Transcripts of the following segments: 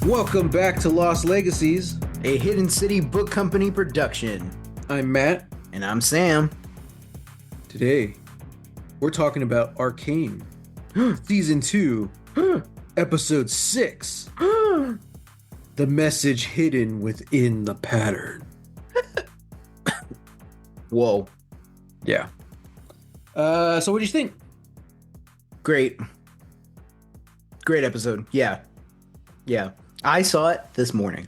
Welcome back to Lost Legacies. A Hidden City Book Company production. I'm Matt. And I'm Sam. Today, we're talking about Arcane, Season 2, Episode 6, The Message Hidden Within the Pattern. Whoa. Yeah. So what do you think? Great episode. Yeah. I saw it this morning.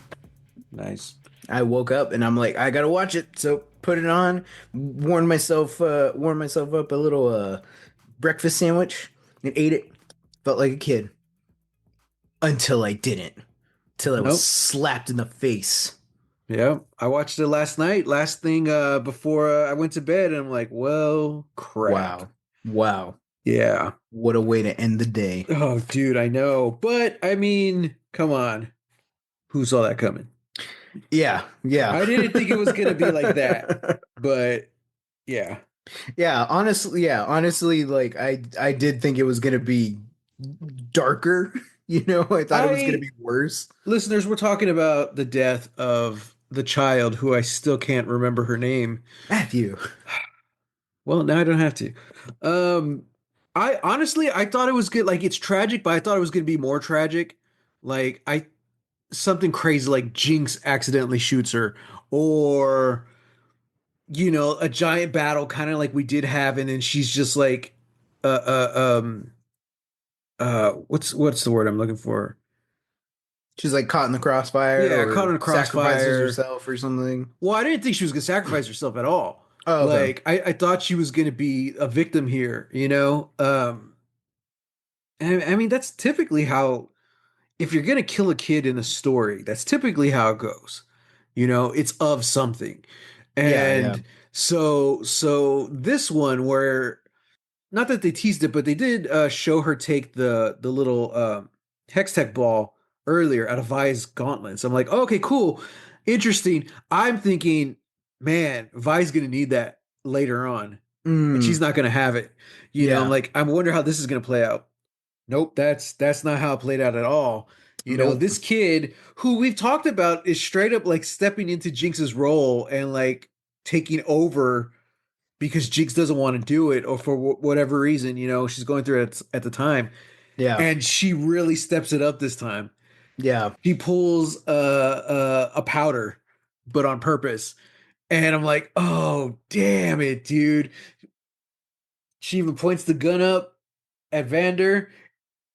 Nice. I woke up and I'm like, I gotta watch it. So put it on, warmed myself up a little breakfast sandwich and ate it. Felt like a kid. Until I didn't. Till I was Nope. slapped in the face. Yeah, I watched it last night. Last thing before I went to bed, and I'm like, well, crap. Wow. Yeah. What a way to end the day. Oh, dude, I know. But, I mean, come on. Who saw that coming? Yeah. I didn't think it was going to be like that. But, yeah. Honestly, like I did think it was gonna be darker. I thought it was gonna be worse. Listeners, we're talking about the death of the child who I still can't remember her name. Matthew. Well, now I don't have to. I thought it was good. Like, it's tragic, but I thought it was going to be more tragic. Like, something crazy like Jinx accidentally shoots her, or a giant battle, kind of like we did have, and then she's just like, what's the word I'm looking for? She's like caught in the crossfire. Yeah, or caught in a crossfire. Sacrifices herself or something. Well, I didn't think she was gonna sacrifice herself at all. Oh, okay. Like, I thought she was gonna be a victim here. And I mean, that's typically how, if you're gonna kill a kid in a story, that's typically how it goes. It's of something. Yeah. And so this one, where, not that they teased it, but they did show her take the little hex tech ball earlier out of Vi's gauntlets. I'm like, oh, okay, cool, interesting. I'm thinking, man, Vi's gonna need that later on, and she's not gonna have it. I'm like, I wonder how this is gonna play out. Nope, that's not how it played out at all. Nope. This kid who we've talked about is straight up like stepping into Jinx's role and like taking over because Jinx doesn't want to do it, or for whatever reason, she's going through it at the time. Yeah. And she really steps it up this time. Yeah. She pulls a powder, but on purpose. And I'm like, oh, damn it, dude. She even points the gun up at Vander,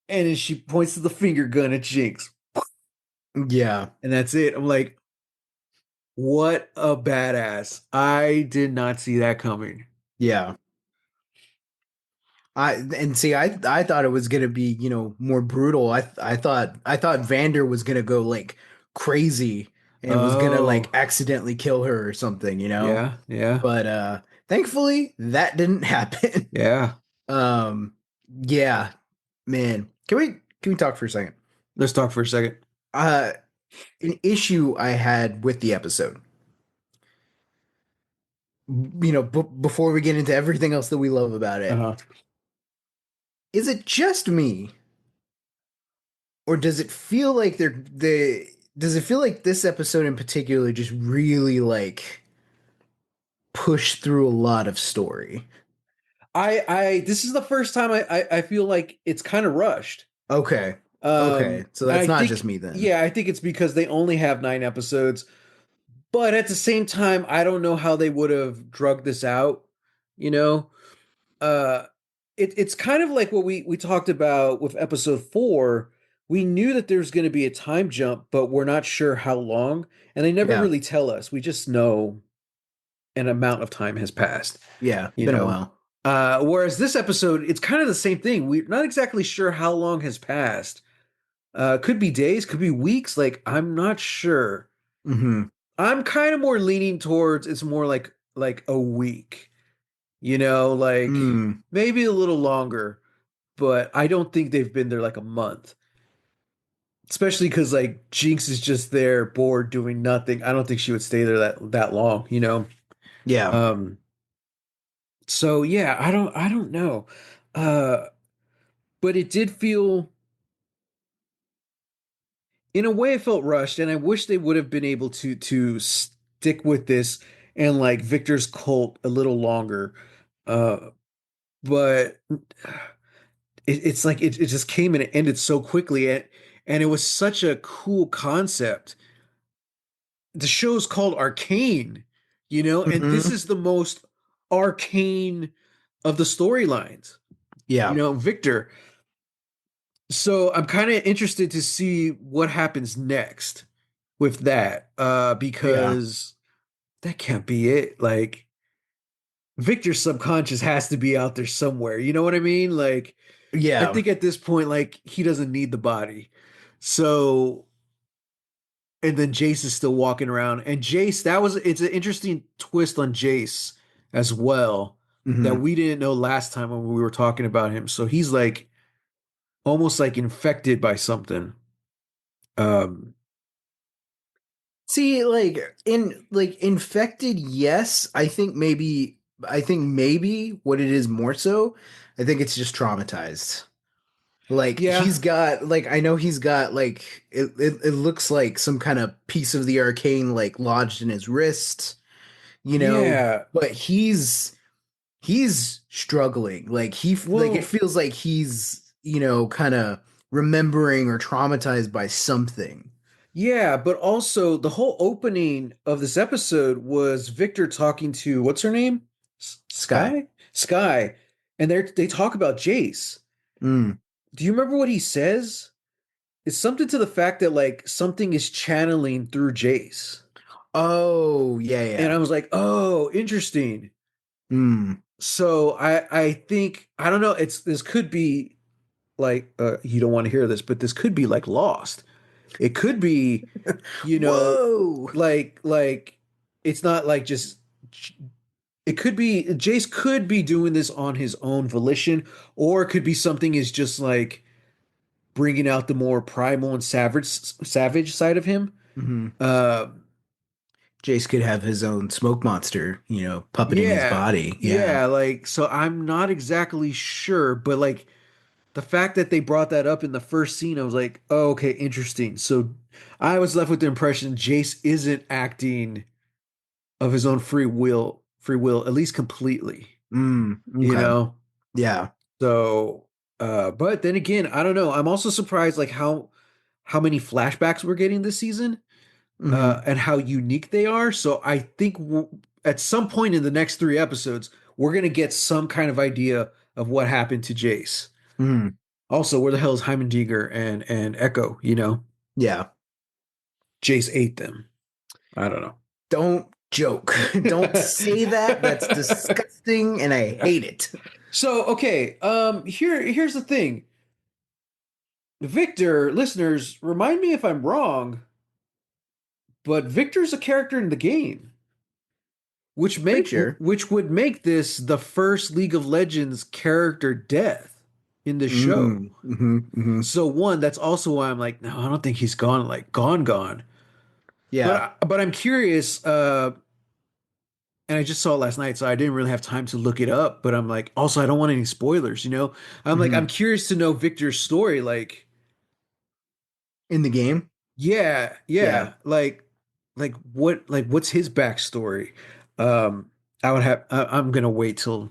and then she points to the finger gun at Jinx. Yeah. And that's it. I'm like, what a badass. I did not see that coming. Yeah. I thought it was gonna be, more brutal. I thought Vander was gonna go like crazy and was gonna like accidentally kill her or something, Yeah. But thankfully that didn't happen. Yeah. Yeah, man. Can we talk for a second? Let's talk for a second. An issue I had with the episode. Before we get into everything else that we love about it. Uh-huh. Is it just me? Or does it feel like does it feel like this episode in particular just really like pushed through a lot of story? This is the first time I feel like it's kind of rushed. Okay. Okay. So that's not just me then. Yeah, I think it's because they only have 9 episodes. But at the same time, I don't know how they would have drugged this out, It's kind of like what we talked about with episode 4. We knew that there's going to be a time jump, but we're not sure how long, and they never really tell us. We just know an amount of time has passed. Yeah, been a while. Whereas this episode, it's kind of the same thing. We're not exactly sure how long has passed. Could be days, could be weeks. Like, I'm not sure. Mm-hmm. I'm kind of more leaning towards it's more like a week, maybe a little longer, but I don't think they've been there like a month. Especially because like Jinx is just there bored doing nothing. I don't think she would stay there that long, Yeah. So yeah, I don't know. But it did feel in a way it felt rushed, and I wish they would have been able to stick with this and like Victor's cult a little longer. Uh, but it's like it just came and it ended so quickly, and it was such a cool concept. The show's called Arcane, and this Hmm. is the most arcane of the storylines, Yeah. Victor. So I'm kind of interested to see what happens next with that, Yeah. because that can't be it. Like Victor's subconscious has to be out there somewhere. You know what I mean? Like I Yeah. think at this point, like he doesn't need the body. So, and then Jace is still walking around, and Jace, it's an interesting twist on Jace as well that Hmm. we didn't know last time when we were talking about him. So he's like almost like infected by something. Um, See, like infected, yes. I think maybe what it is more so, I think it's just traumatized. Like yeah, he's got like I know he's got like it looks like some kind of piece of the arcane like lodged in his wrist, yeah. but he's struggling. Like it Well, feels like he's, kind of remembering or traumatized by something. yeah, but also the whole opening of this episode was Victor talking to what's her name? Sky. Sky? Sky. And they talk about Jace. Mm. Do you remember what he says? It's something to the fact that like something is channeling through Jace. Oh, yeah, And yeah. I was like, "Oh, interesting." Mm. So I think I don't know, it's this could be like you don't want to hear this, but this could be like Lost. It could be, you know, Whoa. like it's not like just it could be Jace could be doing this on his own volition, or it could be something is just like bringing out the more primal and savage side of him. Hmm. Uh, Jace could have his own smoke monster, puppeting his yeah, body. Yeah. yeah, like so I'm not exactly sure, but like the fact that they brought that up in the first scene, I was like, oh, okay, interesting. So I was left with the impression Jace isn't acting of his own free will, at least completely, Mm. you Okay. know? Yeah. So but then again, I don't know. I'm also surprised like how many flashbacks we're getting this season, Hmm. and how unique they are. So I think at some point in the next 3 episodes, we're gonna get some kind of idea of what happened to Jace. Hmm. Also, where the hell is Heimendinger and Echo? Yeah. Jace ate them. I don't know. Don't joke. Don't say that. That's disgusting and I hate it. So okay, here's the thing. Victor, listeners, remind me if I'm wrong, but Victor's a character in the game, Pretty sure. which would make this the first League of Legends character death in the show. Mm. Hmm. Hmm. So one, that's also why I'm like, no, I don't think he's gone, like gone. Yeah. But I'm curious, and I just saw it last night, so I didn't really have time to look it up. But I'm like, also, I don't want any spoilers. I'm like, I'm Hmm. curious to know Victor's story. In the game. Yeah, Yeah. yeah, what's his backstory? Um, I'm gonna wait till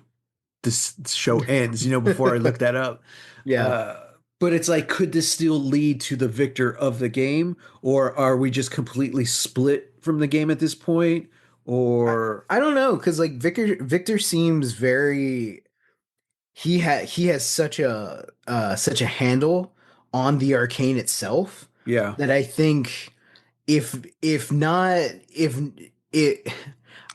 this show ends, before I look that up. Yeah. Uh, but it's like, could this still lead to the victor of the game, or are we just completely split from the game at this point? I, Or I don't know because like Victor seems very he has such a handle on the arcane itself yeah, that I think if not if it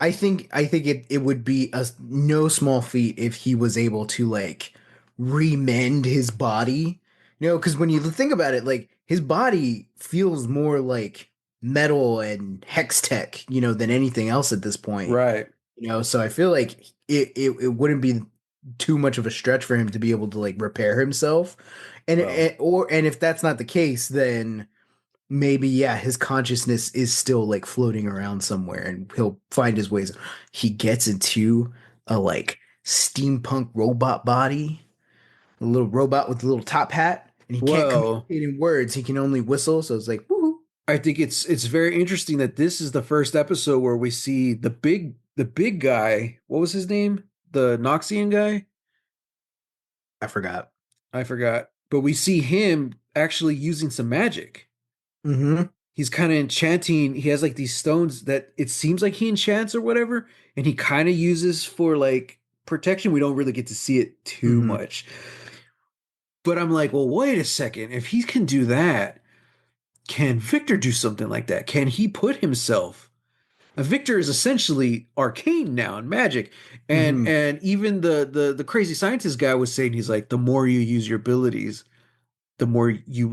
I think it would be a no small feat if he was able to like remend his body. Because when you think about it, like his body feels more like metal and hex tech, than anything else at this point. right. So I feel like it wouldn't be too much of a stretch for him to be able to like repair himself. Well, And if that's not the case, then maybe yeah, his consciousness is still like floating around somewhere and he'll find his ways. He gets into a like steampunk robot body, a little robot with a little top hat. and he can't Well, communicate in words. He can only whistle. So it's like, woohoo. I think it's very interesting that this is the first episode where we see the big guy. What was his name? The Noxian guy? I forgot. I forgot. But we see him actually using some magic. Mm-hmm. He's kind of enchanting. He has like these stones that it seems like he enchants or whatever, and he kind of uses for like protection. We don't really get to see it too Mm-hmm. much. But I'm like, well, wait a second. If he can do that, can Victor do something like that? Can he put himself? Victor is essentially arcane now in magic, and Mm-hmm. and even the crazy scientist guy was saying he's like the more you use your abilities, the more you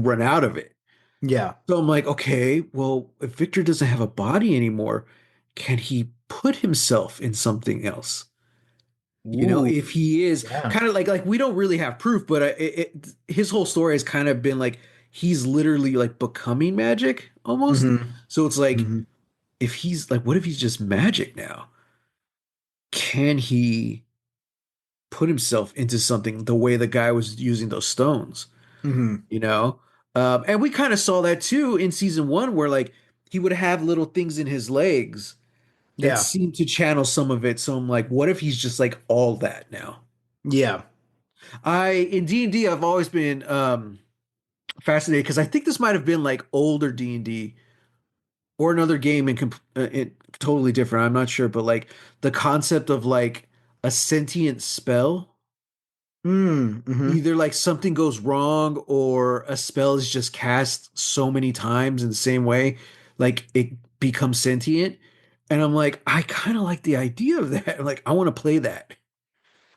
run out of it. Yeah. So I'm like, okay, well, if Victor doesn't have a body anymore, can he put himself in something else? Ooh. If he is Yeah. kind of like we don't really have proof, but his whole story has kind of been like he's literally like becoming magic almost. Mm-hmm. So it's like Mm-hmm. if he's like, what if he's just magic now? Can he put himself into something the way the guy was using those stones? Mm-hmm. You know, and we kind of saw that too in season one, where like he would have little things in his legs that Yeah. seemed to channel some of it. So I'm like, what if he's just like all that now? Yeah. I in D&D, I've always been fascinated because I think this might have been like older D&D or another game totally different. I'm not sure, but like the concept of like a sentient spell, Mm-hmm. either like something goes wrong or a spell is just cast so many times in the same way, like it becomes sentient. And I'm like, I kind of like the idea of that. I'm like, I want to play that.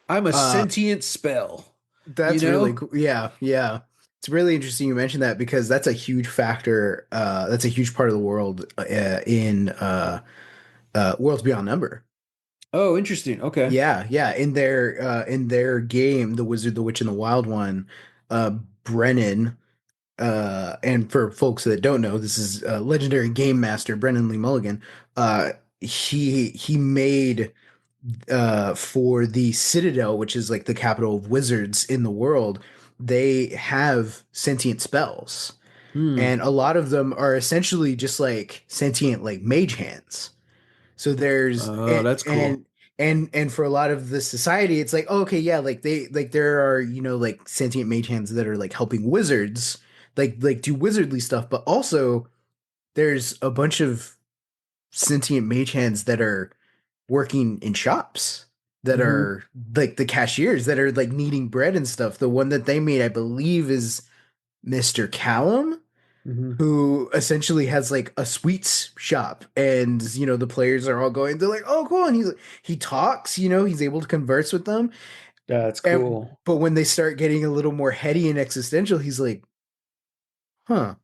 I'm a Uh, sentient spell, you that's really know? cool. Yeah. Yeah. It's really interesting you mentioned that because that's a huge factor. That's a huge part of the world in Worlds Beyond Number. Oh, interesting. Okay. Yeah, yeah. In their game, The Wizard, the Witch, and the Wild One, uh Brennan, and for folks that don't know, this is legendary game master Brennan Lee Mulligan. Uh he made for the Citadel, which is like the capital of wizards in the world, they have sentient spells. Hmm. And a lot of them are essentially just like sentient like mage hands. So there's Oh, that's cool. and for a lot of the society, it's like, oh, okay, yeah, like they like there are, like sentient mage hands that are like helping wizards, like do wizardly stuff, but also there's a bunch of sentient mage hands that are working in shops that Hmm. are like the cashiers that are like needing bread and stuff. The one that they made, I believe, is Mr. Callum, Hmm. who essentially has like a sweets shop, and the players are all going, they're like, oh cool, and he talks, he's able to converse with them. That's And cool. but when they start getting a little more heady and existential, he's like, huh,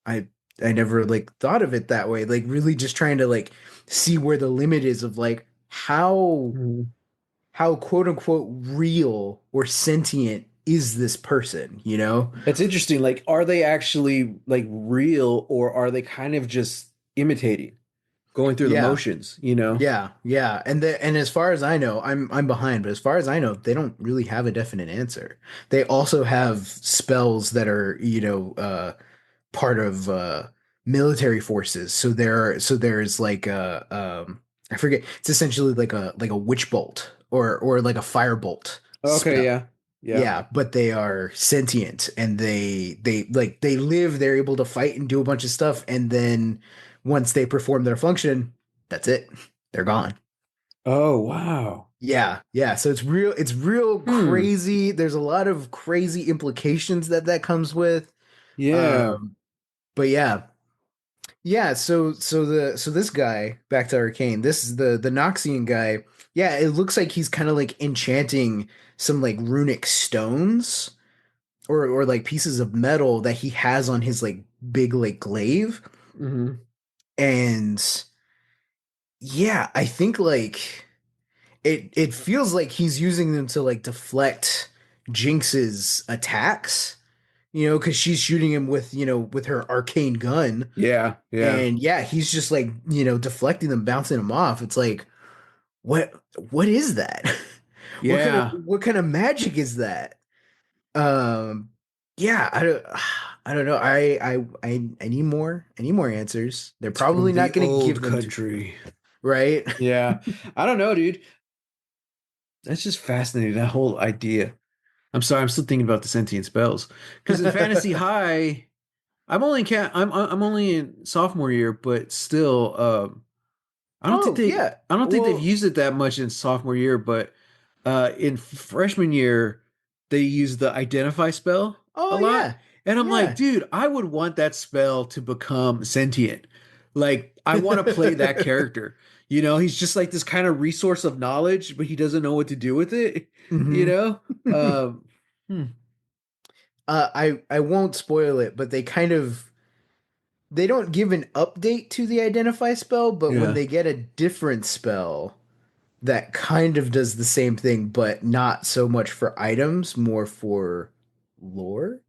i I never like thought of it that way, like really just trying to like see where the limit is of like Mhm. how quote unquote real or sentient is this person. That's interesting. Like, are they actually like real or are they kind of just imitating, going through the Yeah. motions, you know? Yeah. And as far as I know, I'm behind, but as far as I know, they don't really have a definite answer. They also have spells that are, part of military forces. So there's like I forget, it's essentially like a witch bolt or like a firebolt Okay, spell. yeah. Yeah. Yeah, but they are sentient, and they live, they're able to fight and do a bunch of stuff, and then once they perform their function, that's it. They're gone. Oh, wow. Yeah, yeah. So it's real Hmm. crazy. There's a lot of crazy implications that comes with. Yeah. Um, but yeah. Yeah, so this guy, back to Arcane, this is the Noxian guy. Yeah, it looks like he's kind of like enchanting some like runic stones or like pieces of metal that he has on his like big like glaive. Hmm. And yeah, I think like it feels like he's using them to like deflect Jinx's attacks, because she's shooting him with, with her arcane gun. Yeah. Yeah. And yeah, he's just like, deflecting them, bouncing them off. It's like, what what is that? What kind of Yeah. what kind of magic is that? Um Yeah, I don't know. I need more answers. They're It's from probably the not going to give old them to, country. right? Yeah. I don't know, dude. That's just fascinating, that whole idea. I'm sorry, I'm still thinking about the sentient spells. Because in Fantasy High, I'm only in sophomore year, but still, Oh, yeah. I don't think they've Well, used it that much in sophomore year, but in freshman year they use the identify spell a oh lot. yeah. And I'm like, Yeah. dude, I would want that spell to become sentient. Like, I want to play that character. You know, he's just like this kind of resource of knowledge, but he doesn't know what to do with it. You hmm know? Um, hmm. I won't spoil it, but they don't give an update to the identify spell, but when Yeah. they get a different spell that kind of does the same thing, but not so much for items, more for lore,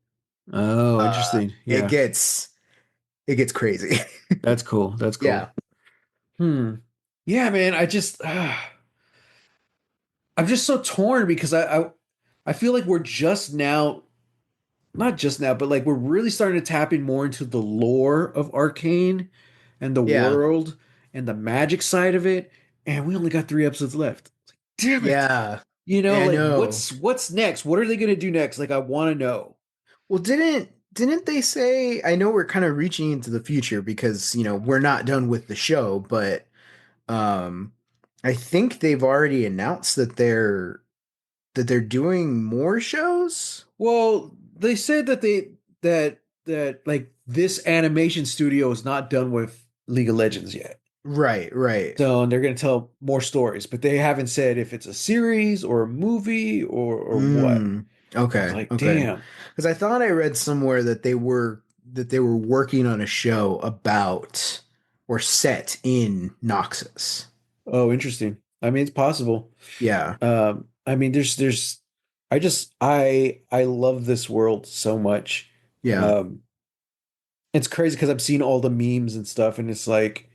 Oh, interesting. it Yeah. gets crazy. That's cool. That's Yeah. cool. Hmm. Yeah, man, I'm just so torn because I feel like we're just now, not just now, but like we're really starting to tap in more into the lore of Arcane and the Yeah. world and the magic side of it, and we only got 3 episodes left. It's like, damn it. Yeah. You know, I like know. what's next? What are they gonna do next? Like I want to know. Well, didn't they say, I know we're kind of reaching into the future because, we're not done with the show, but um I think they've already announced that they're doing more shows? Well, they said that that like this animation studio is not done with League of Legends yet. Right, right. So and they're going to tell more stories, but they haven't said if it's a series or a movie or what. Mm. I was Okay, like, okay. damn. Because I thought I read somewhere that they were working on a show about or set in Noxus. Oh, interesting. I mean, it's possible. Yeah, I mean, I love this world so much. yeah. Um, it's crazy because I've seen all the memes and stuff, and it's like,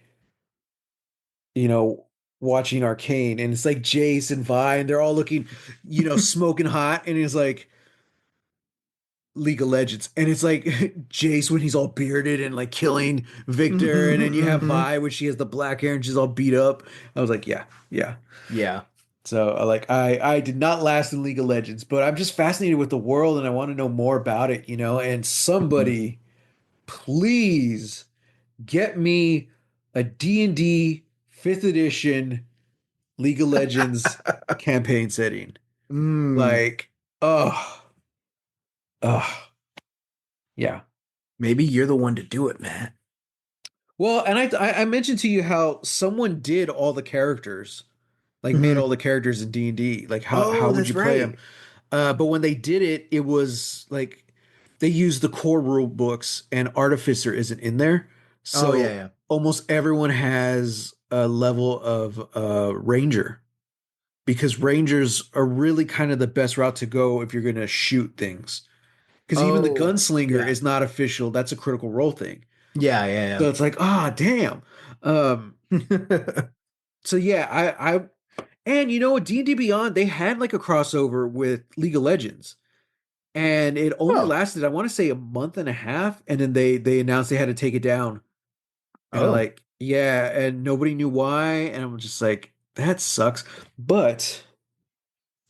you know, watching Arcane, and it's like Jace and Vi, and they're all looking, smoking hot, and it's like League of Legends, and it's like Jace when he's all bearded and like killing Victor, and then you have hmm Vi when she has the black hair and she's all beat up. I was like, yeah, yeah. Yeah. So I did not last in League of Legends, but I'm just fascinated with the world and I want to know more about it, and somebody please get me a D&D 5th edition League of Legends campaign setting. Mm, Like, oh, oh, yeah. maybe you're the one to do it, Matt. Well, and I mentioned to you how someone did all the characters, like made hmm all the characters in D&D. Like how Oh, would you that's play them? right. But when they did it, it was like they used the core rule books and Artificer isn't in there. Oh, yeah, So yeah. almost everyone has a level of Ranger because Rangers are really kind of the best route to go if you're going to shoot things. Because even the Oh, Gunslinger yeah. is not official. That's a critical role thing. Yeah, yeah, So it's like, ah, damn. Um, yeah. so yeah, and you know what, D&D Beyond, they had like a crossover with League of Legends. And it only Oh, lasted, I want to say, a month and a half, and then they announced they had to take it down. And oh. like, yeah, and nobody knew why, and I'm just like, that sucks. But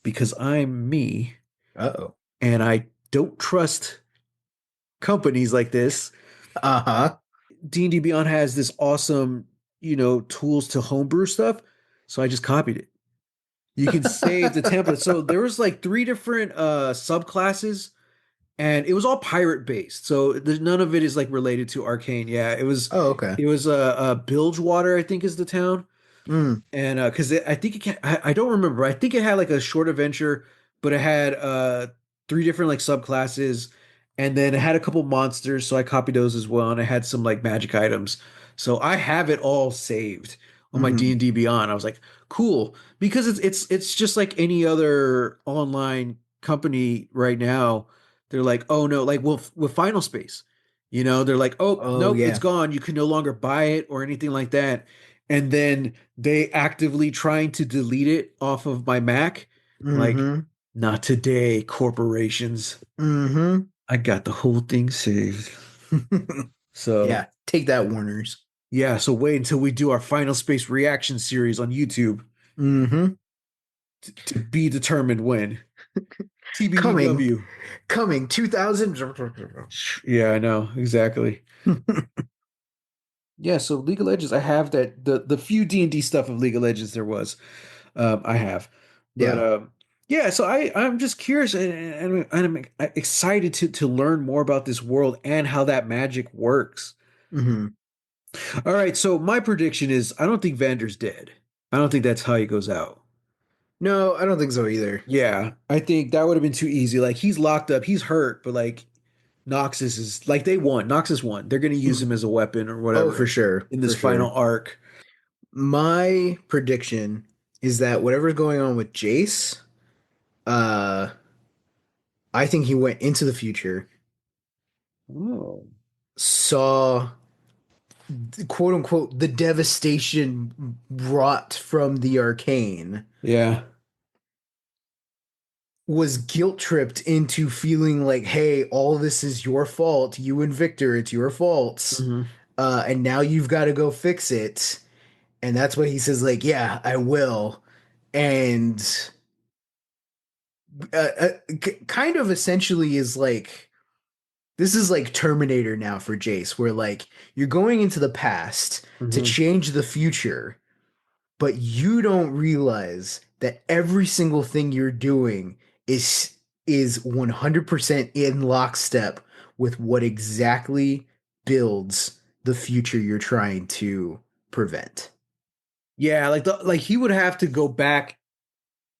because I'm me Uh-oh. and I don't trust companies like this, Uh-huh. D&D Beyond has this awesome, tools to homebrew stuff. So I just copied it. You can save the template. So there was like 3 different subclasses and it was all pirate based. So none of it is like related to Arcane. Yeah, it was Oh, okay. it was Bilgewater, I think is the town, Mm. and because I think I don't remember. I think it had like a short adventure, but it had 3 different like subclasses, and then it had a couple monsters. So I copied those as well, and I had some like magic items. So I have it all saved on my D hmm and D Beyond. I was like, cool, because it's just like any other online company right now. They're like, oh no, like with Final Space, they're like, oh Oh, nope, it's yeah. gone. You can no longer buy it or anything like that. And then they actively trying to delete it off of my Mac. I'm like, hmm not today, corporations. hmm I got the whole thing saved. Yeah, So take that, Warners. yeah, so wait until we do our Final Space reaction series on YouTube Mm-hmm. to be determined when. Coming, TBDW. coming 2000. Yeah, I know exactly. Yeah, so League of Legends, I have that the few D&D stuff of League of Legends there was, I have, but Yeah. yeah. So I'm just curious and I'm excited to learn more about this world and how that magic works. Hmm. All right, so my prediction is I don't think Vander's dead. I don't think that's how he goes out. No, I don't think so either. Yeah, I think that would have been too easy. Like he's locked up, he's hurt, but like Noxus is like they won. Noxus won. They're going to use him as a weapon or Oh, whatever for sure, in for this final sure. arc. My prediction is that whatever's going on with Jace, uh, I think he went into the future, Oh. saw quote unquote the devastation wrought from the arcane, Yeah. was guilt tripped into feeling like, hey, all this is your fault, you and Victor, it's your faults, Hmm. and now you've got to go fix it. And that's what he says, like, yeah, I will. And kind of essentially is like, this is like Terminator now for Jace, where like you're going into the past to Hmm. change the future, but you don't realize that every single thing you're doing is 100% in lockstep with what exactly builds the future you're trying to prevent. Yeah, like he would have to go back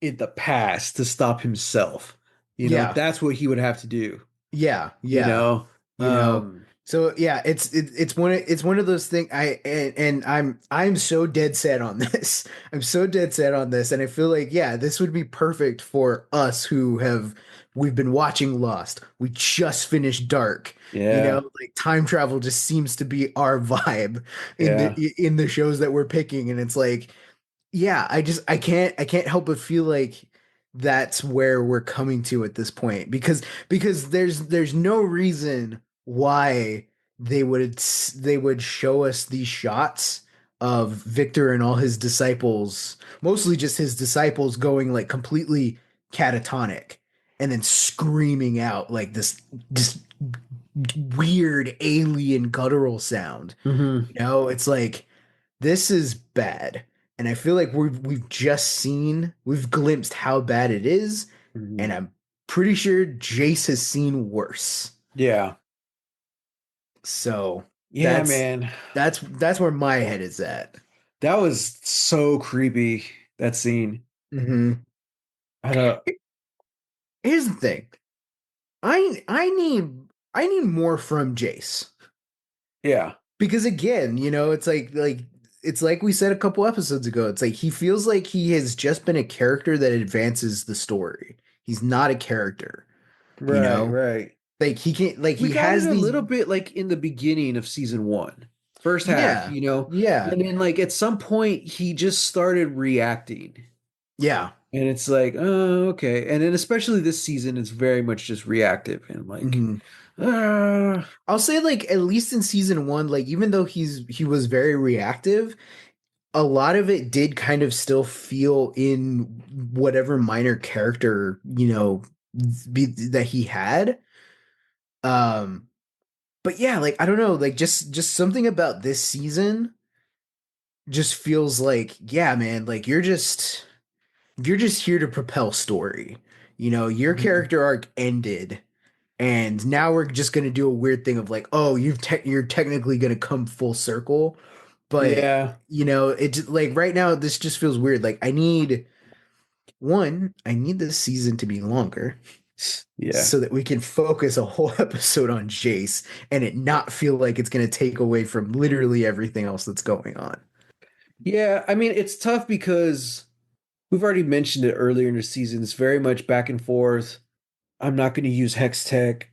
in the past to stop himself. Yeah, That's what he would have to do, yeah, you yeah. know. You know, Um so yeah, it's one of those things. And I'm so dead set on this. I'm so dead set on this, and I feel like yeah, this would be perfect for us who have we've been watching Lost. We just finished Dark. yeah, Like time travel just seems to be our vibe yeah. in the shows that we're picking, and it's like yeah, I can't help but feel like that's where we're coming to at this point because there's no reason why they would show us these shots of Victor and all his disciples, mostly just his disciples going like completely catatonic and then screaming out like this weird alien guttural sound. Hmm. It's like this is bad. And I feel like we've glimpsed how bad it is, Hmm. and I'm pretty sure Jace has seen worse. Yeah. So Yeah, that's man. that's where my head is at. That was so creepy, that scene. Hmm. I don't Here's the thing. I need more from Jace. yeah. Because again, it's like we said a couple episodes ago. It's like he feels like he has just been a character that advances the story. He's not a character, you Right, know? right. Like he can't like We he got it has a these little bit like in the beginning of season one, first half, yeah. Yeah. and then like at some point he just started reacting. Yeah. And it's like, oh, okay. And then especially this season, it's very much just reactive. And I'm like, Hmm. ah, I'll say like at least in season 1, like even though he was very reactive, a lot of it did kind of still feel in whatever minor character, that he had. Um but yeah, like I don't know, like just something about this season just feels like, yeah, man, like you're just here to propel story. Your mhm. character arc ended, and now we're just gonna do a weird thing of like, oh, you're technically gonna come full circle, but Yeah, like right now this just feels weird. Like I need this season to be longer yeah, so that we can focus a whole episode on Jace and it not feel like it's gonna take away from literally everything else that's going on. yeah. I mean, it's tough because we've already mentioned it earlier in the season. It's very much back and forth. I'm not going to use Hex Tech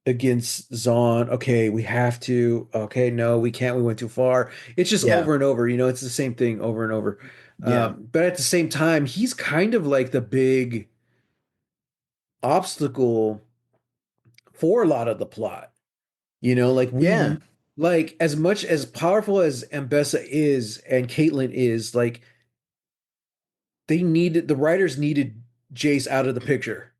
against Zon. Okay, we have to. Okay, no, we can't. We went too far. It's just Yeah, over and over. It's the same thing over and over. yeah, But at the same time, he's kind of like the big obstacle for a lot of the plot. You know, like Yeah. like as much as powerful as Ambessa is and Caitlyn is, like the writers needed Jace out of the picture,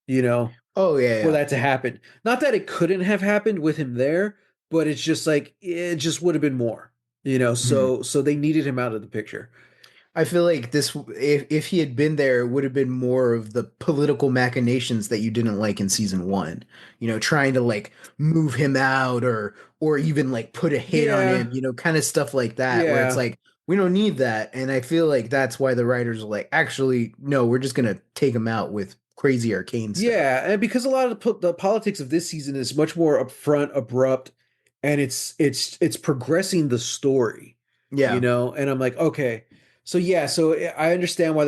you know, Oh yeah, for yeah. that to happen. Not that it couldn't have happened with him there, but it's just like it just would have been more, you know. Mhm. So they needed him out of the picture. I feel like this, if he had been there, it would have been more of the political machinations that you didn't like in season one. You know, trying to like move him out or even like put a hit on Yeah, him, you know, kind of stuff like that, where it's yeah. like, we don't need that. And I feel like that's why the writers are like, actually, no, we're just gonna take him out with crazy arcane stuff. Yeah, and because a lot of the politics of this season is much more upfront, abrupt, and it's progressing the story, you Yeah. know. And I'm like, okay, so yeah, so I understand why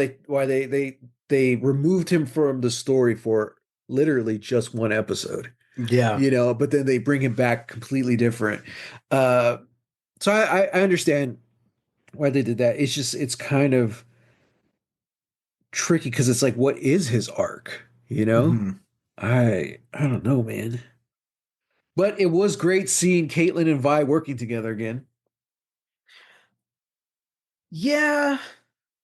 they removed him from the story for literally just one episode, Yeah. you know. But then they bring him back completely different. Uh, so I understand why they did that. It's just it's kind of tricky because it's like, what is his arc, you know? Hmm. I don't know, man. But it was great seeing Caitlyn and Vi working together again. Yeah.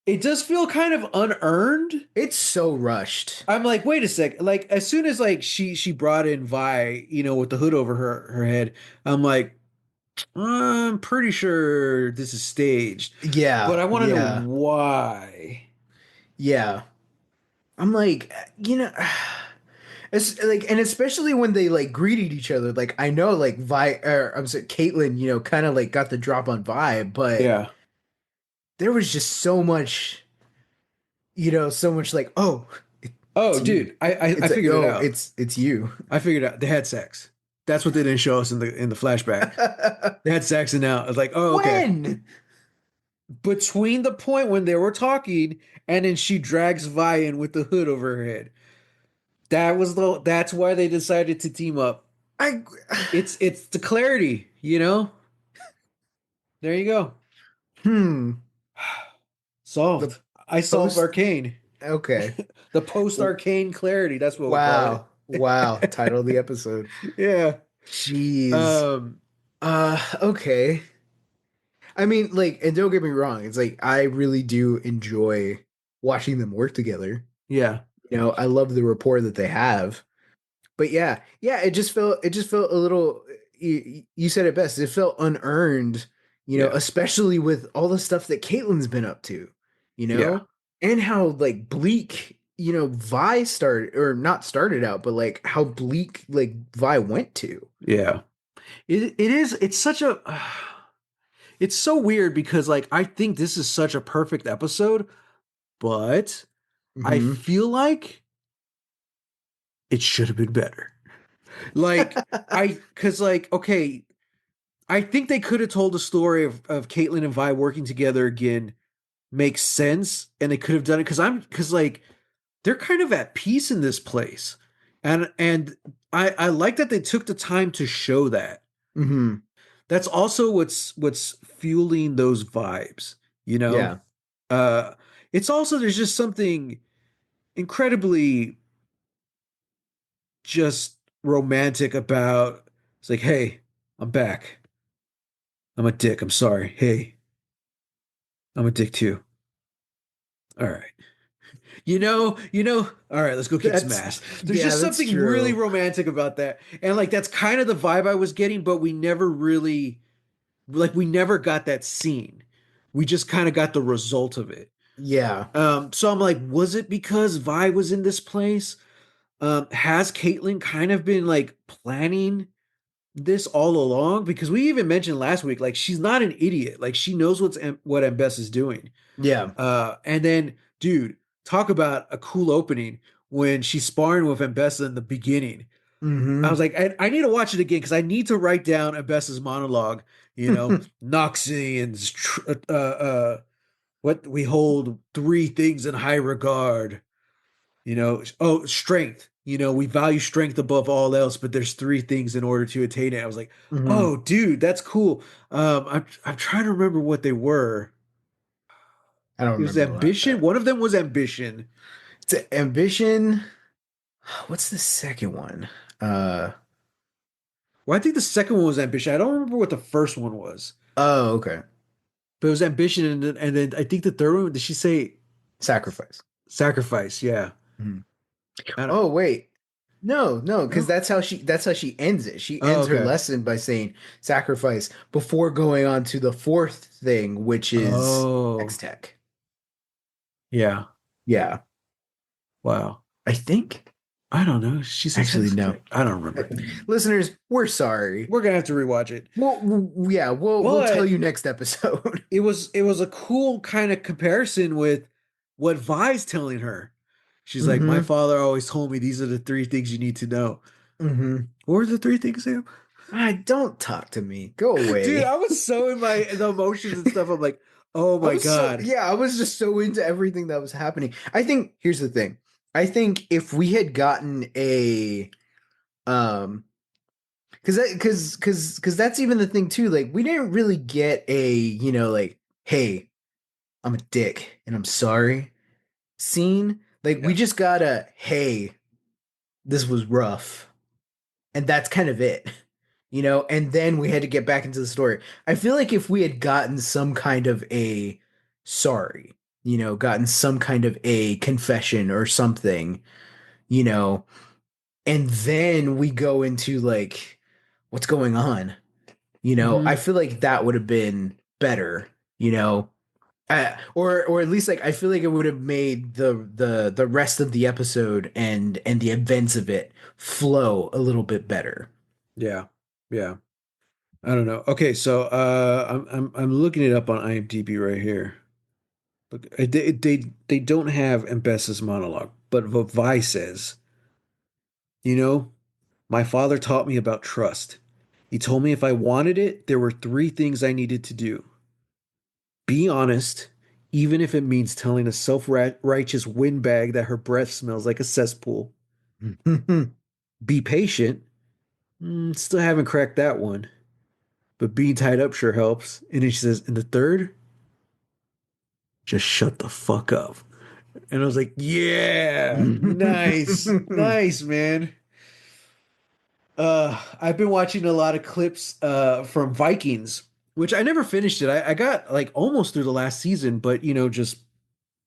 It does feel kind of unearned. It's so rushed. I'm like, wait a sec. Like as soon as like she brought in Vi, you know, with the hood over her head, I'm like, I'm pretty sure this is staged. Yeah. But I want to know Yeah. why. Yeah. I'm like, you know, it's like, and especially when they like greeted each other, like I know, like I'm sorry, Caitlyn, you know, kind of like got the drop on Vi, but Yeah. there was just so much, you know, so much like, oh, Oh, it's you. dude, I It's like, figured it oh, out. it's you. I figured out they had sex. That's what they didn't show us in the flashback. They had sex and now it's like, oh, okay. When? Between the point when they were talking and then she drags Vi in with the hood over her head. That's why they decided to team up. I, It's the clarity, you know? There you go. hmm, the Solved. I solved post, Arcane. okay. The post Arcane clarity, that's what we'll call it. Wow. Wow. Title of the episode. Yeah. Jeez. Um Okay. I mean, like, and don't get me wrong, it's like I really do enjoy watching them work together. yeah. You know, I love the rapport that they have. But yeah, yeah, it just felt a little you said it best. It felt unearned, you know, Yeah. especially with all the stuff that Caitlin's been up to, you Yeah. know? And how like bleak, you know, Vi started or not started out, but like how bleak like Vi went to. Yeah. It is it's such a it's so weird because like I think this is such a perfect episode, but I Hmm. feel like it should have been better. Like cause like, okay, I think they could have told the story of Caitlyn and Vi working together again makes sense, and they could have done it because like they're kind of at peace in this place. And I like that they took the time to show that. Hmm. That's also what's fueling those vibes, you know? Yeah. Uh it's also there's just something incredibly just romantic about it's like, hey, I'm back. I'm a dick. I'm sorry. Hey, I'm a dick too. All right. all right, let's go kick some That's ass. There's yeah, just that's something really true. romantic about that. And like that's kind of the vibe I was getting, but we never really like we never got that scene. We just kind of got the result of it. Yeah. So I'm like, was it because Vi was in this place? Has Caitlyn kind of been like planning this all along? Because we even mentioned last week, like she's not an idiot. Like she knows what Mbess is doing. Yeah. And then, dude, talk about a cool opening when she's sparring with Mbessa in the beginning. I was Hmm. like, I need to watch it again because I need to write down Mbessa's monologue. Noxian's what we hold three things in high regard. Oh, strength. We value strength above all else, but there's three things in order to attain it. I was like, Hmm. oh, dude, that's cool. I'm trying to remember what they were. I don't It was remember about ambition. that. One of them was ambition. It's ambition. What's the second one? Uh Well, I think the second one was ambition. I don't remember what the first one was, oh, okay. but it was ambition, and then I think the third one, did she say Sacrifice. sacrifice? Yeah. Mhm. I don't Oh wait. No, no, because know. that's how she ends it. She Oh, ends her okay. lesson by saying sacrifice before going on to the fourth thing, which is X Oh, Tech. yeah. Yeah, Wow. I think. I don't know. She says Actually, no. hextech. I don't remember. Listeners, we're sorry. We're gonna have to rewatch it. Yeah, we'll tell But you next episode. it was a cool kind of comparison with what Vi's telling her. She's like, my Mm-hmm. father always told me these are the three things you need to know. Mm-hmm. What were the three things, Sam? I don't talk to me. Go Dude, away. I was so in the emotions and stuff. I'm like, oh I my was so God. yeah, I was just so into everything that was happening. I think here's the thing. I think if we had gotten a um because that's even the thing too. Like we didn't really get a, like, hey, I'm a dick and I'm sorry scene. Like we Yeah. just got a hey, this was rough. And that's kind of it. And then we had to get back into the story. I feel like if we had gotten some kind of a sorry, gotten some kind of a confession or something, you know, and then we go into like what's going on, I Hmm. feel like that would have been better, you know. Or at least like I feel like it would have made the rest of the episode and the events of it flow a little bit better. Yeah. Yeah. I don't know. Okay, so I'm looking it up on IMDb right here. Look, they don't have Mbessa's monologue, but what Vi says, you know, my father taught me about trust. He told me if I wanted it, there were three things I needed to do. Be honest, even if it means telling a self-righteous windbag that her breath smells like a cesspool. Be patient. Still haven't cracked that one, but being tied up sure helps. And then she says, and the third, just shut the fuck up. And I was like, yeah, nice, nice, man. I've been watching a lot of clips from Vikings, which I never finished it. I got like almost through the last season, but just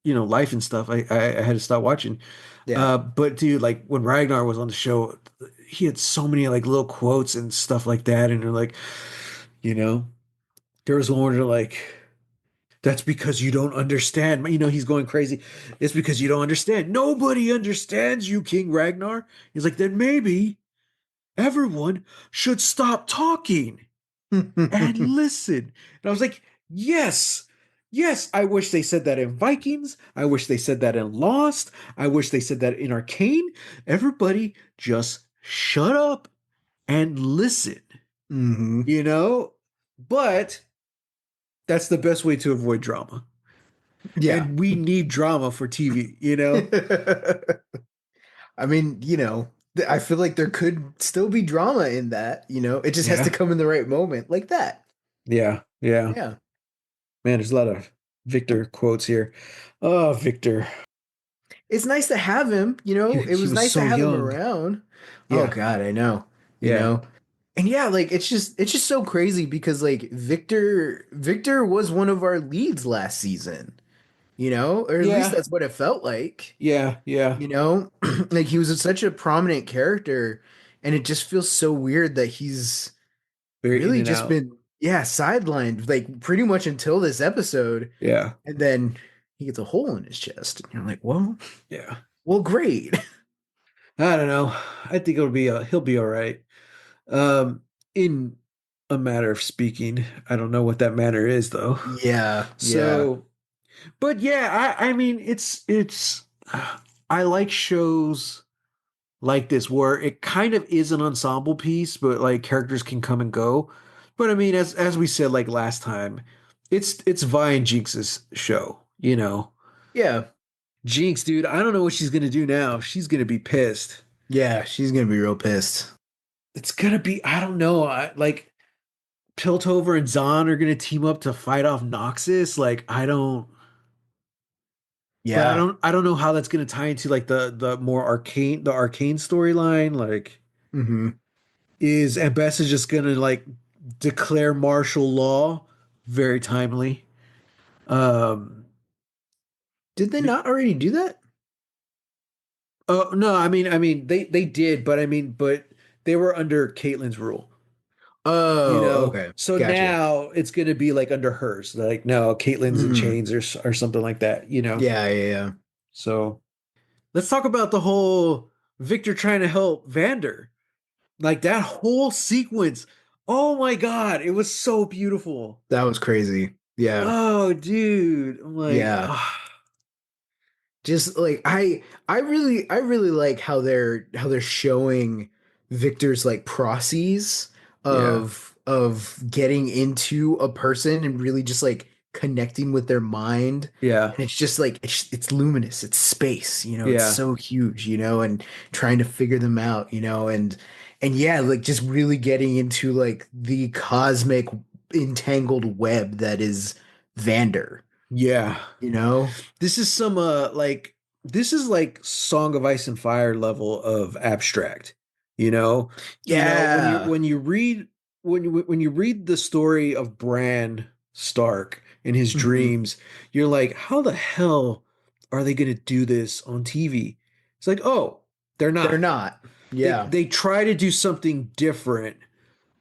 life and stuff. I had to stop watching. Yeah. But dude, like when Ragnar was on the show, he had so many like little quotes and stuff like that, and they're like, you know, there was one where they're like, "That's because you don't understand." He's going crazy. It's because you don't understand. Nobody understands you, King Ragnar. He's like, then maybe everyone should stop talking and listen. And I was like, yes, yes, I wish they said that in Vikings. I wish they said that in Lost. I wish they said that in Arcane. Everybody just shut up and listen, Hmm. you know? But that's the best way to avoid drama. Yeah. And we need drama for TV? I mean, I feel like there could still be drama in that, it just has to Yeah. come in the right moment, like that. Yeah. Yeah. Yeah. Man, there's a lot of Victor quotes here. Oh, Victor. It's nice to have him, He, it he was was nice to so have him young. around. Oh Yeah. God, I know, you Yeah. know. And yeah, like it's just so crazy because like Victor was one of our leads last season, or at least Yeah. that's what it felt like. Yeah. Yeah. Like he was such a prominent character, and it just feels so weird that he's Very in really and just out. been, yeah, sidelined like pretty much until this episode, Yeah. and then he gets a hole in his chest, and you're like, Yeah. well, great. I don't know. I think he'll be all right. In a matter of speaking, I don't know what that matter is though. Yeah, yeah, So, but yeah, I mean, I like shows like this where it kind of is an ensemble piece, but like characters can come and go. But I mean, as we said like last time, it's Vi and Jinx's show. yeah, Jinx, dude, I don't know what she's gonna do now. She's gonna be pissed. yeah. She's gonna be real pissed. It's gonna be, I don't know, like Piltover and Zahn are gonna team up to fight off Noxus. Like but Yeah, I don't know how that's gonna tie into like the more arcane storyline. Like Hmm. Is Ambessa just gonna like declare martial law? Very timely. Um, Did they the, not already do that? oh no, they did, but but they were under Caitlyn's rule, you Oh, know. okay. So Gotcha. now it's gonna be like under hers. Like no, Caitlyn's in Hmm. chains or something like that, you know. Yeah, yeah, yeah. So let's talk about the whole Victor trying to help Vander. Like that whole sequence. Oh my God, it was so beautiful. That was crazy. Yeah. Oh, dude. I'm like, Yeah. ah, Just like I really like how they're showing Victor's like process yeah, of getting into a person and really just like connecting with their mind. yeah, And it's just like it's luminous, it's space, it's yeah, so huge, and trying to figure them out, and yeah, like just really getting into like the cosmic entangled web that is Vander, yeah. you know? This is some like this is like Song of Ice and Fire level of abstract. You know, Yeah. when you read when you read the story of Bran Stark in his Hmm. dreams, you're like, how the hell are they going to do this on TV? It's like, oh, they're They're not. not. Yeah. They try to do something different,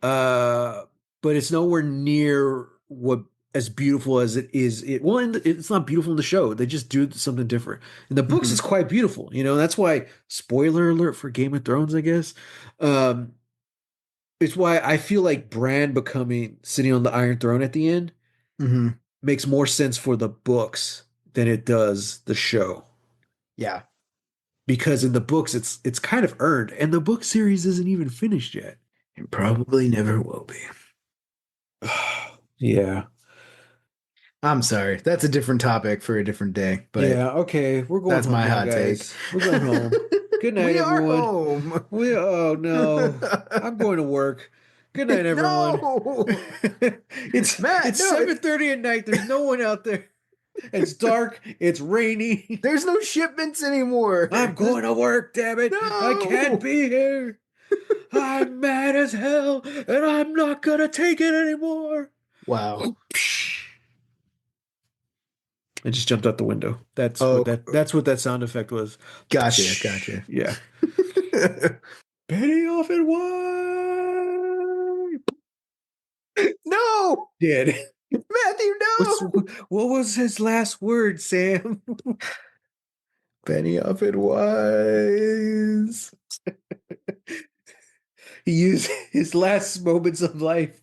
uh, but it's nowhere near what as beautiful as it is. It's not beautiful in the show. They just do something different. In the books, it's Hmm. quite beautiful. You know, that's why spoiler alert for Game of Thrones, I guess. Um, it's why I feel like Bran becoming sitting on the Iron Throne at the end Hmm. makes more sense for the books than it does the show. Yeah. Because in the books, it's kind of earned, and the book series isn't even finished yet. It probably never will be. Yeah. I'm sorry. That's a different topic for a different day, but Yeah, okay. We're going that's home my now, hot take. guys. We're going home. Good night, We are everyone. home. Oh no. I'm going to work. Good night, everyone. No. Matt, It's no, 7:30 at night. There's no one out there. It's dark. It's rainy. there's no shipments anymore. I'm going to work, damn it. I can't No. be here. I'm mad as hell, and I'm not gonna take it anymore. Wow. I just jumped out the window. Oh, That's what that sound effect was. gotcha, gotcha. Yeah. Penny off and wide. No, Did. Matthew, What's no. what was his last word, Sam? Penny of it was He used his last moments of life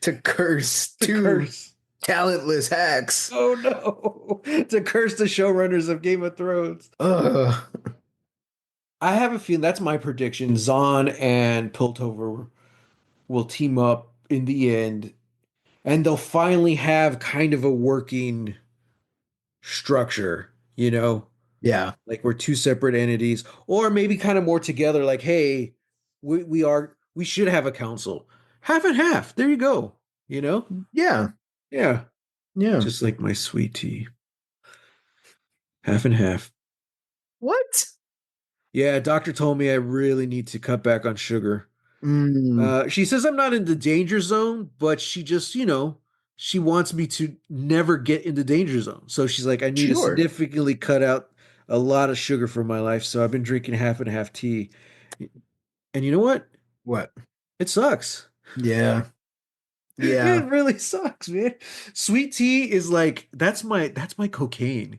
to curse to two curse. talentless hacks. Oh no. To curse the showrunners of Game of Thrones. Ugh. I have a feeling that's my prediction. Zahn and Piltover will team up in the end, and they'll finally have kind of a working structure, you know? Yeah. Like we're two separate entities, or maybe kind of more together, like, hey, we should have a council. Half and half. There you go. You know? Yeah. Yeah. Yeah. Just like my sweet tea. Half and half. What? Yeah, doctor told me I really need to cut back on sugar. Mm, She says I'm not in the danger zone, but she just, she wants me to never get in the danger zone. So she's like, I need to sure. significantly cut out a lot of sugar from my life. So I've been drinking half and half tea. And you know what? What? It sucks. Yeah. It Yeah. really sucks, man. Sweet tea is like that's my cocaine.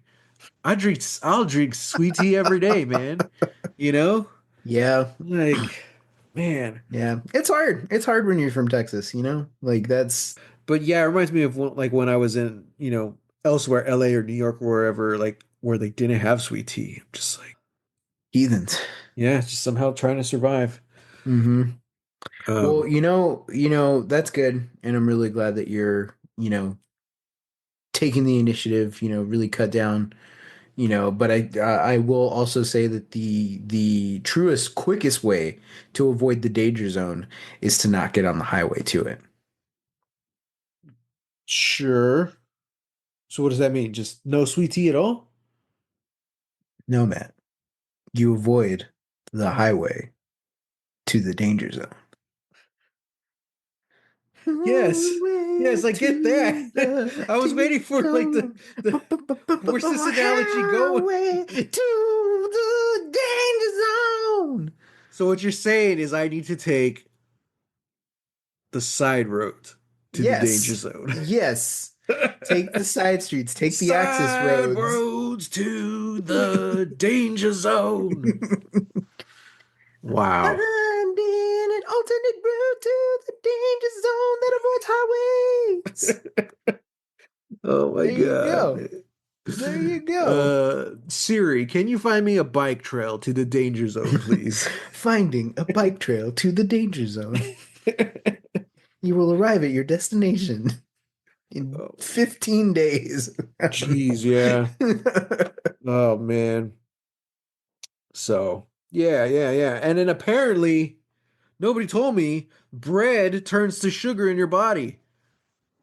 I'll drink sweet tea every day, man. You know? Yeah. Like, man. Yeah. It's hard. It's hard when you're from Texas, you know? Like that's But yeah, it reminds me of like when I was in, elsewhere, LA or New York or wherever, like where they didn't have sweet tea. I'm just like, heathens. yeah, just somehow trying to survive. Hmm. Well, Um, that's good. And I'm really glad that you're, taking the initiative, really cut down, but I will also say that the truest, quickest way to avoid the danger zone is to not get on the highway to it. sure. So what does that mean? Just no sweet tea at all? No, Matt, you avoid the highway to the danger zone. All the Yes. way Yes, I get that. to the I was waiting for like danger the where's this analogy going? highway to the danger zone. So what you're saying is I need to take the side road to the danger Yes, zone. yes. Take the side streets, take the access Side roads. roads to the danger zone. Wow. Finding an alternate route to the danger zone that avoids highways. Oh my There you God, go. man. There you go. Siri, can you find me a bike trail to the danger zone, please? Finding a bike trail to the danger zone. You will arrive at your destination in Oh, 15 days. jeez, yeah. Oh man. So, yeah, yeah, yeah. And then apparently, nobody told me bread turns to sugar in your body.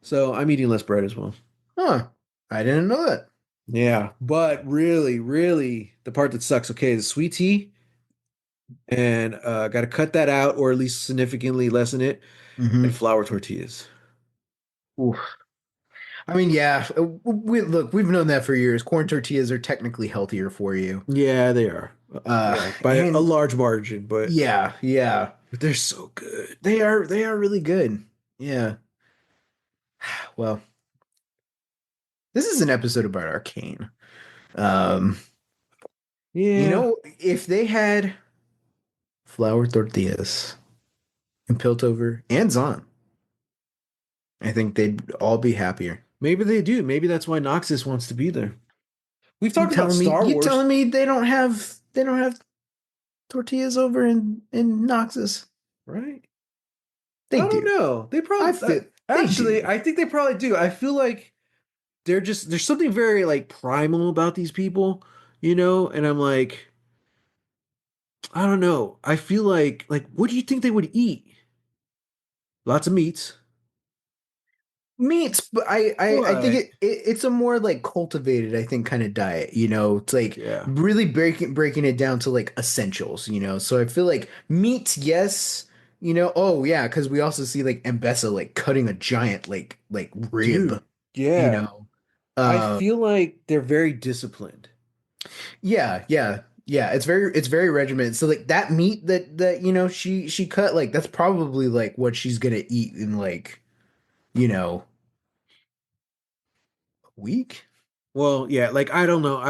So I'm eating less bread as well. Huh. I didn't know that. Yeah, but really, really, the part that sucks, okay, is sweet tea, and got to cut that out or at least significantly lessen it, and Hmm. flour tortillas. I mean, yeah, we've known that for years. Corn tortillas are technically healthier for you. Yeah, they are. Yeah, by a And large margin, yeah, yeah, but they're so good. they are really good. Yeah. Well, this is an episode about Arcane. Um, Yeah, if they had flour tortillas and Piltover and Zon, I think they'd all be happier. maybe they do. Maybe that's why Noxus wants to be there. We've You talked about telling me Star you Wars, telling me they don't have tortillas over in Noxus? right? I They don't do. know. They I probably feel they actually, do. I think they probably do. I feel like there's something very like primal about these people, and I'm like, I don't know. I feel like what do you think they would eat? Lots of meats. Meats, but I think What? it's a more like cultivated, I think, kind of diet. It's like Yeah. really breaking it down to like essentials. So I feel like meats, yes. Oh yeah, because we also see like Mbessa like cutting a giant like rib. Dude. You Yeah. know, I uh, feel like they're very disciplined. yeah, yeah, yeah. It's very regimented. So like that meat that she cut, like that's probably like what she's gonna eat in like you know a week. Well, yeah, like I don't know Well,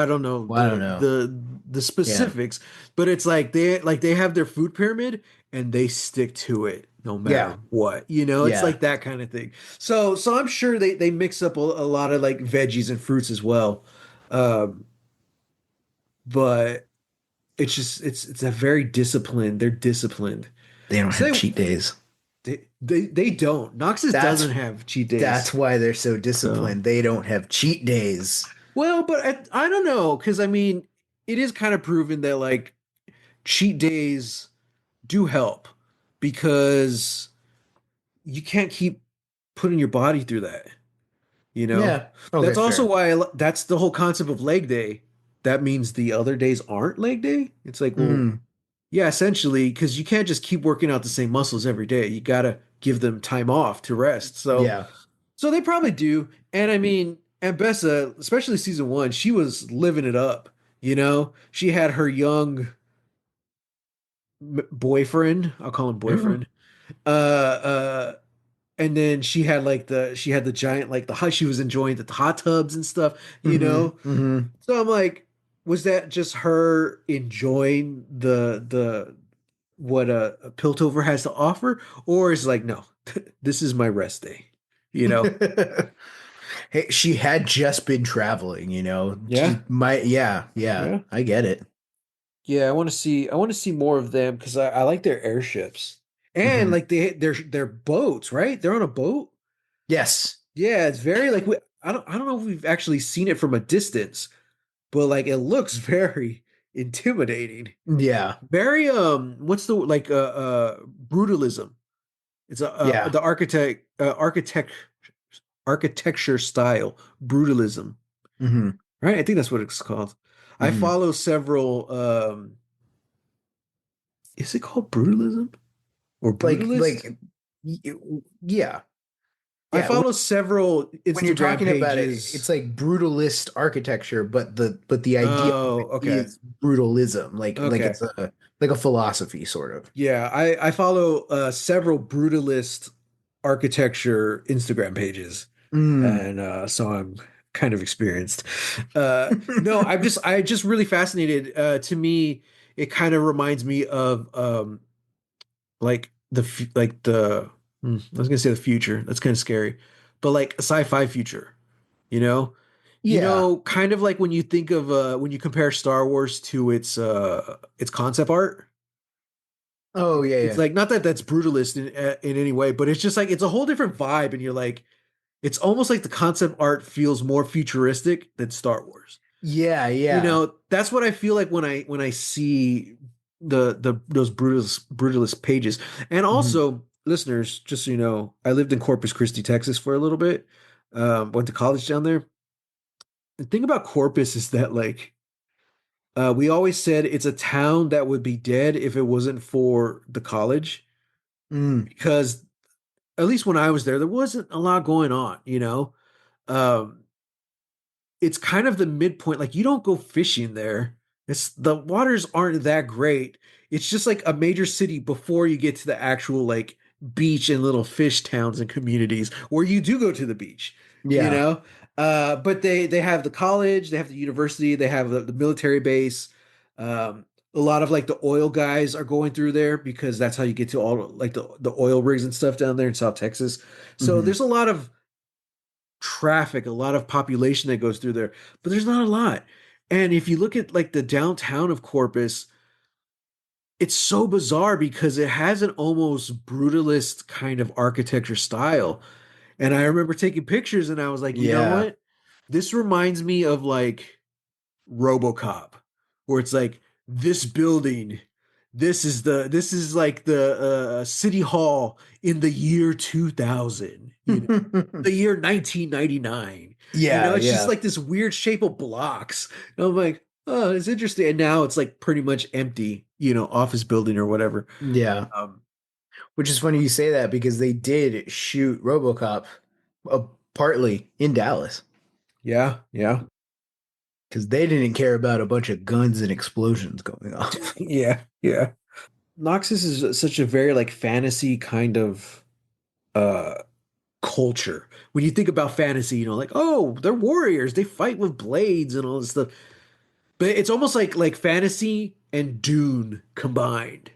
I don't know. the Yeah. specifics, but it's like they have their food pyramid and they stick to it no matter Yeah. what. It's Yeah. like that kind of thing. So I'm sure they mix up a lot of like veggies and fruits as well. Um, but it's a very disciplined. They're disciplined. They don't have So cheat days. they don't. Noxus That's doesn't have cheat days. that's why they're so So disciplined. They don't have cheat days. well, but I don't know because I mean it is kind of proven that like cheat days do help because you can't keep putting your body through that. You know, Yeah. Okay, that's also fair. why that's the whole concept of leg day. That means the other days aren't leg day. It's like, well, Mm, yeah, essentially, because you can't just keep working out the same muscles every day. You gotta give them time off to rest. So, yeah. so they probably do. And I mean, Ambessa, especially season one, she was living it up. She had her young boyfriend. I'll call him boyfriend. Uh, and then she had the giant like the hot. She was enjoying the hot tubs and stuff. You Hmm. know. Hmm. So I'm like, was that just her enjoying the what a Piltover has to offer, or is it like no, this is my rest day. You know? Hey, she had just been traveling, Yeah, Yeah, yeah, yeah, I get it. yeah. I want to see more of them because I like their airships and Hmm. like their boats. Right? They're on a boat. Yes. Yeah, it's very like I don't know if we've actually seen it from a distance, but like it looks very intimidating. Yeah. Very what's the like brutalism. It's Yeah. the architecture style brutalism, Hmm. right? I think that's what it's called. I Hmm. follow several is it called brutalism? or Like brutalist. like y- yeah. I Yeah, follow several when you're Instagram talking about it, it's pages. like brutalist architecture, but the idea of Oh, it okay. is brutalism, like Okay. it's a like a philosophy sort of. Yeah, I follow several brutalist architecture Instagram pages, Mm. and so I'm kind of experienced. No, I just really fascinated. To me, it kind of reminds me of like I was gonna say the future. That's kind of scary, but like a sci-fi future. You know, Yeah. kind of like when you think of when you compare Star Wars to its concept art. Oh yeah, It's yeah. like not that that's brutalist in any way, but it's just like it's a whole different vibe, and you're like, it's almost like the concept art feels more futuristic than Star Wars. Yeah, yeah. That's what I feel like when I see the those brutalist pages. And Hmm. also, listeners, just so you know, I lived in Corpus Christi, Texas for a little bit. Went to college down there. The thing about Corpus is that like we always said it's a town that would be dead if it wasn't for the college, Mm. because at least when I was there wasn't a lot going on, you know? Um, it's kind of the midpoint. Like you don't go fishing there. It's the waters aren't that great. It's just like a major city before you get to the actual like beach and little fish towns and communities where you do go to the beach, you Yeah. know? But they have the college, they have the university, they have the military base. A lot of like the oil guys are going through there because that's how you get to all like the oil rigs and stuff down there in South Texas. So Hmm. there's a lot of traffic, a lot of population that goes through there, but there's not a lot. And if you look at like the downtown of Corpus, it's so bizarre because it has an almost brutalist kind of architecture style. And I remember taking pictures and I was like, you know Yeah. what? This reminds me of like RoboCop, where it's like this building, this is like the city hall in the year 2000, the year 1999. Yeah, It's just yeah. like this weird shape of blocks. And I'm like, oh, it's interesting. And now it's like pretty much empty, office building or whatever. Yeah. Um, Which is funny you say that because they did shoot RoboCop uh, partly in Dallas yeah, yeah, because they didn't care about a bunch of guns and explosions going off. yeah, yeah. Noxus is such a very like fantasy kind of uh culture. When you think about fantasy, like, oh, they're warriors, they fight with blades and all this stuff. But it's almost like fantasy and Dune combined,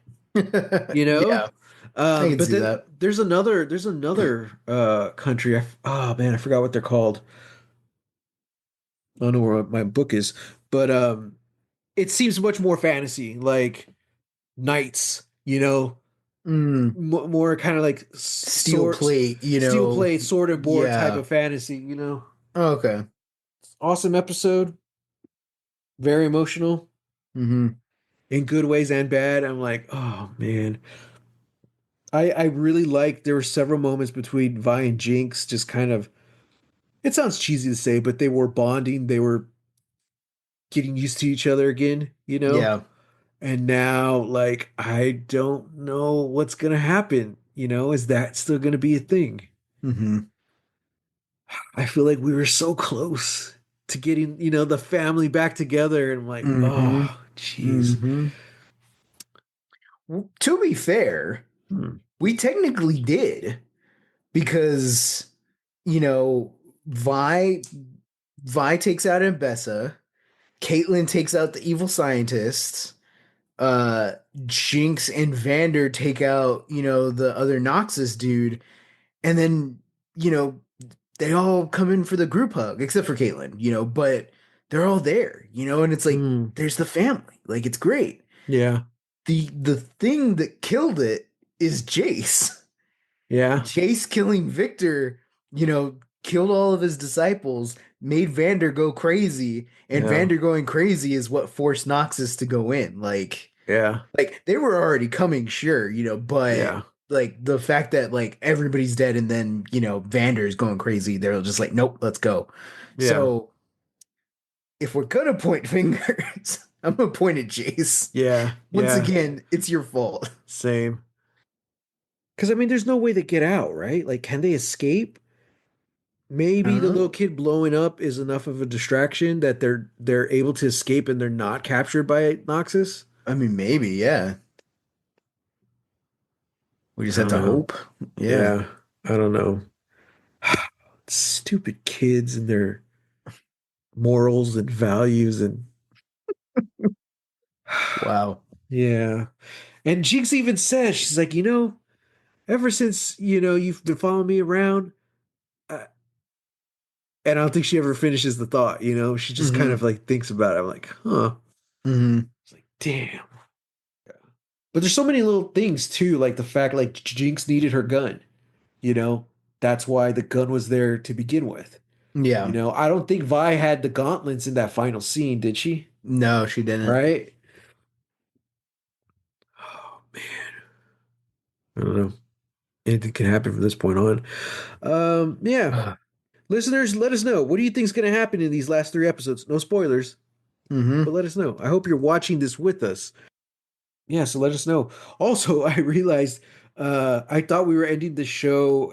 you know? Yeah, I can But see then that. there's another country. Oh man, I forgot what they're called. I don't know where my book is, but it seems much more fantasy, like knights, Mm, more kind of like steel plate, steel plate, sword and board type yeah. of fantasy. Okay. Awesome episode, very emotional Hmm. in good ways and bad. I'm like, oh man. I really like there were several moments between Vi and Jinx just kind of, it sounds cheesy to say, but they were bonding, they were getting used to each other again. Yeah. And now like I don't know what's gonna happen. Is that still gonna be a thing? Hmm. I feel like we were so close to getting the family back together, and I'm like, Hmm. oh, jeez. Hmm. To be fair, Hmm. we technically did because you know Vi Vi takes out Mbessa, Caitlyn takes out the evil scientists, uh Jinx and Vander take out, the other Noxus dude, and then, you know, they all come in for the group hug, except for Caitlyn, but they're all there, and it's like Hmm. there's the family. Like it's great. Yeah. The thing that killed it is Jace. Yeah. Jace killing Victor, killed all of his disciples, made Vander go crazy, and Yeah. Vander going crazy is what forced Noxus to go in. Yeah. Like they were already coming, sure, but Yeah. like the fact that like everybody's dead and then, Vander's going crazy, they're just like, nope, let's go. Yeah. So if we're gonna point fingers, I'm gonna point at Jace. Yeah. Once Yeah. again, it's your fault. Same. Because I mean, there's no way to get out, right? Like, can they escape? Maybe the Uh, little kid blowing up is enough of a distraction that they're able to escape and they're not captured by Noxus. I mean, maybe, yeah. We just I have don't to know. hope. Yeah. Yeah, I don't know. Stupid kids and their morals and values and Wow. yeah. And Jinx even says she's like, ever since you've been following me around, uh, and I don't think she ever finishes the thought. She just kind Mm-hmm. of like thinks about it. I'm like, huh. Mm-hmm. It's like, damn. But there's so many little things too, like the fact like Jinx needed her gun. You know, that's why the gun was there to begin with. Yeah. I don't think Vi had the gauntlets in that final scene, did she? No, she didn't. Right? Oh man, I don't know. Anything can happen from this point on. Yeah. Listeners, let us know. What do you think is going to happen in these last three episodes? No spoilers, but Mm-hmm. let us know. I hope you're watching this with us. Yeah, so let us know. Also, I realized I thought we were ending the show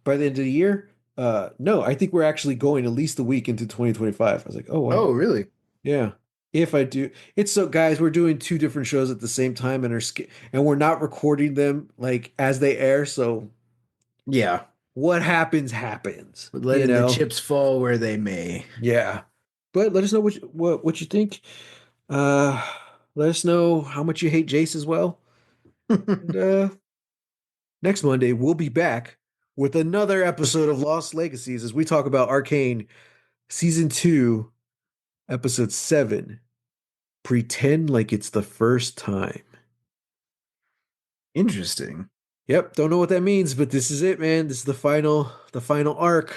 by the end of the year. No, I think we're actually going at least a week into 2025. I was like, oh wow. Oh, really? Yeah. If I do, it's so guys, we're doing two different shows at the same time and we're not recording them like as they air, so Yeah. what happens happens, Letting the chips fall where they may. Yeah. But let us know what you think. Uh Let us know how much you hate Jace as well. And next Monday we'll be back with another episode of Lost Legacies as we talk about Arcane season 2, episode 7. Pretend like it's the first time. Interesting. Yep, don't know what that means, but this is it, man. This is the final arc.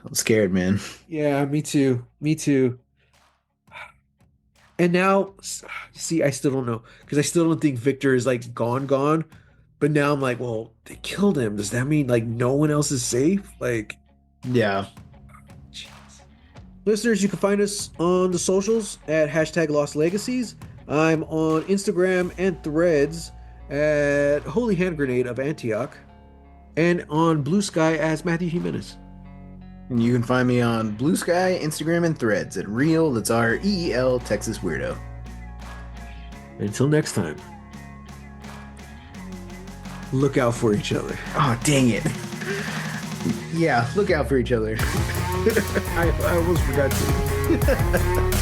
I'm scared, man. Yeah, me too. Me too. And now, see, I still don't know because I still don't think Victor is like gone. But now I'm like, well, they killed him. Does that mean like no one else is safe? Like, Yeah. jeez. Listeners, you can find us on the socials at hashtag Lost Legacies. I'm on Instagram and Threads at Holy Hand Grenade of Antioch, and on BluSky as Matthew Jimenez. And you can find me on BluSky, Instagram, and Threads at Real. That's REEL Texas Weirdo. Until next time, look out for each other. Oh, dang it. Yeah, look out for each other. I almost forgot to.